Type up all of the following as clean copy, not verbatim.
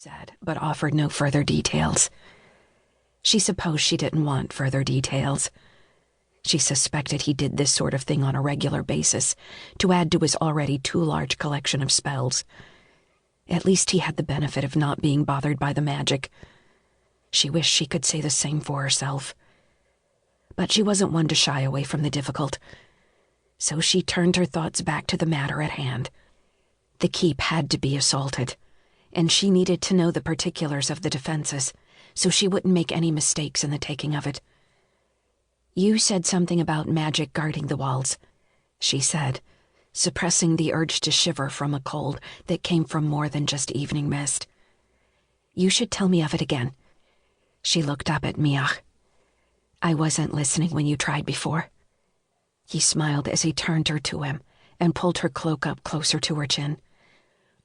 said, but offered no further details. She supposed she didn't want further details. She suspected he did this sort of thing on a regular basis to add to his already too large collection of spells. At least he had the benefit of not being bothered by the magic. She wished she could say the same for herself. But she wasn't one to shy away from the difficult, so she turned her thoughts back to the matter at hand. The keep had to be assaulted, and she needed to know the particulars of the defenses, so she wouldn't make any mistakes in the taking of it. "You said something about magic guarding the walls," she said, suppressing the urge to shiver from a cold that came from more than just evening mist. "You should tell me of it again." She looked up at Miach. "I wasn't listening when you tried before." He smiled as he turned her to him and pulled her cloak up closer to her chin.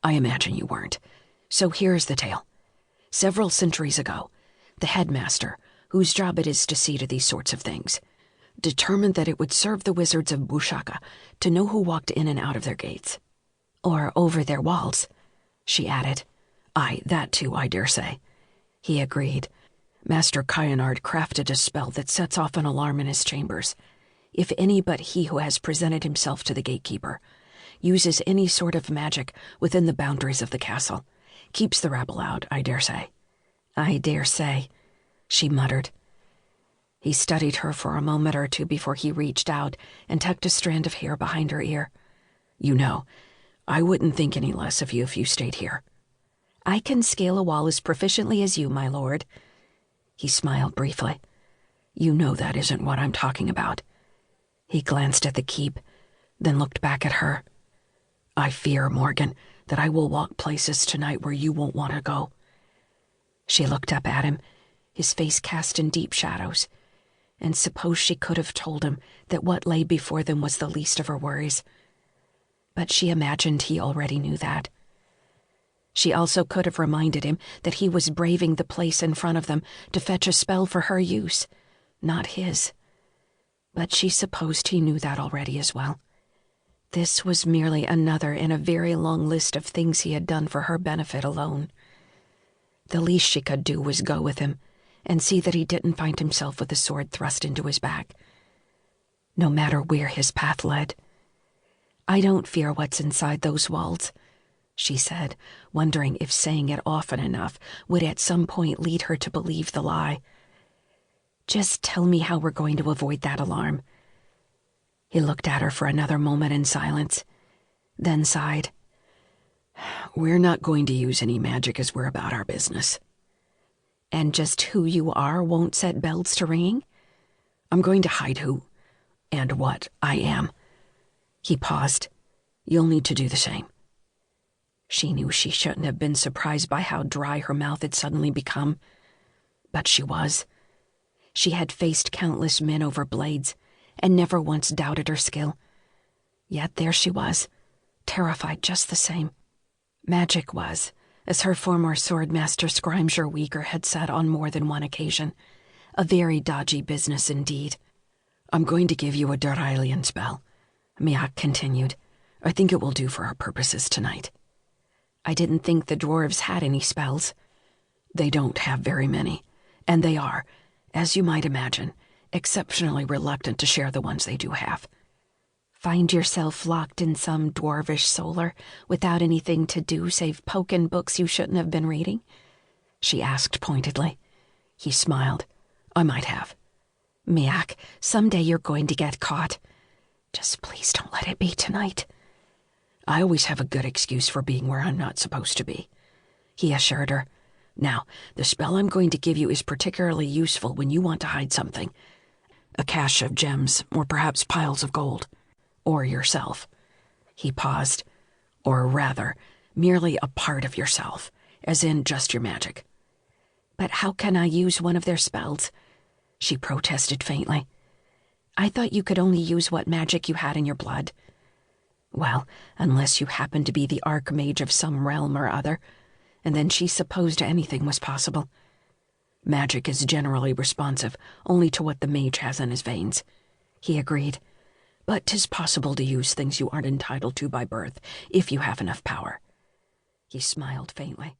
"I imagine you weren't. So here's the tale. Several centuries ago, the headmaster, whose job it is to see to these sorts of things, determined that it would serve the wizards of Bushaka to know who walked in and out of their gates. Or over their walls," she added. "Aye, that too, I dare say," he agreed. "Master Kyanard crafted a spell that sets off an alarm in his chambers. If any but he who has presented himself to the gatekeeper uses any sort of magic within the boundaries of the castle, keeps the rabble out, I dare say." "I dare say," she muttered. He studied her for a moment or two before he reached out and tucked a strand of hair behind her ear. "You know, I wouldn't think any less of you if you stayed here." "I can scale a wall as proficiently as you, my lord." He smiled briefly. "You know that isn't what I'm talking about." He glanced at the keep, then looked back at her. "I fear, Morgan, that I will walk places tonight where you won't want to go." She looked up at him, his face cast in deep shadows, and suppose she could have told him that what lay before them was the least of her worries. But she imagined he already knew that. She also could have reminded him that he was braving the place in front of them to fetch a spell for her use, not his. But she supposed he knew that already as well. This was merely another in a very long list of things he had done for her benefit alone. The least she could do was go with him and see that he didn't find himself with a sword thrust into his back, no matter where his path led. "I don't fear what's inside those walls," she said, wondering if saying it often enough would at some point lead her to believe the lie. "Just tell me how we're going to avoid that alarm." He looked at her for another moment in silence, then sighed. "We're not going to use any magic as we're about our business." "And just who you are won't set bells to ringing?" "I'm going to hide who and what I am." He paused. "You'll need to do the same." She knew she shouldn't have been surprised by how dry her mouth had suddenly become, but she was. She had faced countless men over blades and never once doubted her skill. Yet there she was, terrified just the same. Magic was, as her former swordmaster Scrimesure Weaker had said on more than one occasion, a very dodgy business indeed. "I'm going to give you a Durailian spell," Miach continued. "I think it will do for our purposes tonight." "I didn't think the dwarves had any spells." "They don't have very many, and they are, as you might imagine, exceptionally reluctant to share the ones they do have." "Find yourself locked in some dwarvish solar without anything to do save poke in books you shouldn't have been reading?" she asked pointedly. He smiled. "I might have." "Miach, someday you're going to get caught. Just please don't let it be tonight." "I always have a good excuse for being where I'm not supposed to be," he assured her. "Now, the spell I'm going to give you is particularly useful when you want to hide something. A cache of gems, or perhaps piles of gold. Or yourself." He paused. "Or rather, merely a part of yourself, as in just your magic." "But how can I use one of their spells?" she protested faintly. "I thought you could only use what magic you had in your blood." "Well, unless you happen to be the archmage of some realm or other, and then she supposed anything was possible. Magic is generally responsive only to what the mage has in his veins," he agreed. "But 'tis possible to use things you aren't entitled to by birth, if you have enough power." He smiled faintly.